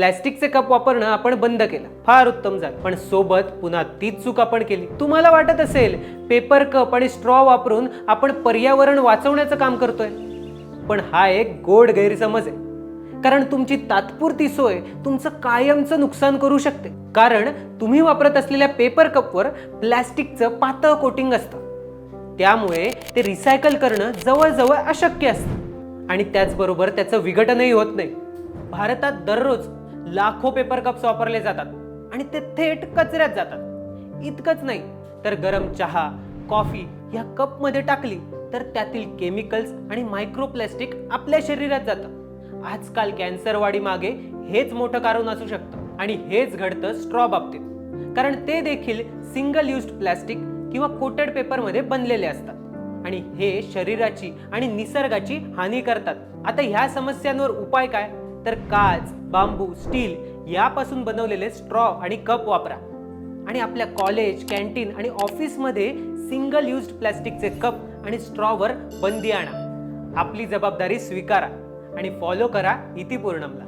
प्लॅस्टिकचे कप वापरणं आपण बंद केलं, फार उत्तम झालं. पण सोबत पुन्हा तीच चूक आपण केली. तुम्हाला वाटत असेल पेपर कप आणि स्ट्रॉ वापरून आपण पर्यावरण वाचवण्याचं काम करतोय, पण हा एक गोड गैरसमज आहे. कारण तुमची तात्पुरती सोय तुमचं कायमचं नुकसान करू शकते. कारण तुम्ही वापरत असलेल्या पेपर कपवर प्लॅस्टिकचं पातळ कोटिंग असतं, त्यामुळे ते रिसायकल करणं जवळजवळ अशक्य असतं आणि त्याचबरोबर त्याचं विघटनही होत नाही. भारतात दररोज लाखो पेपर कप्स वापरले जातात आणि ते थेट कचऱ्यात जातात. इतकंच नाही तर गरम चहा, कॉफी या कपमध्ये टाकली तर त्यातील केमिकल्स आणि मायक्रोप्लास्टिक आपल्या शरीरात जातं. आजकाल कॅन्सर वाढी मागे हेच मोठं कारण असू शकतं आणि हेच घडतं स्ट्रॉ बाबतीत. कारण ते देखील सिंगल यूज्ड प्लॅस्टिक किंवा कोटेड पेपरमध्ये बनलेले असतात आणि हे शरीराची आणि निसर्गाची हानी करतात. आता ह्या समस्यांवर उपाय काय? तर काच, बांबू, स्टील यापासून बनवलेले स्ट्रॉ आणि कप वापरा आणि आपल्या कॉलेज, कॅन्टीन आणि ऑफिसमध्ये सिंगल यूज्ड प्लॅस्टिकचे कप आणि स्ट्रॉवर बंदी आणा. आपली जबाबदारी स्वीकारा आणि फॉलो करा इतिपूर्णमला.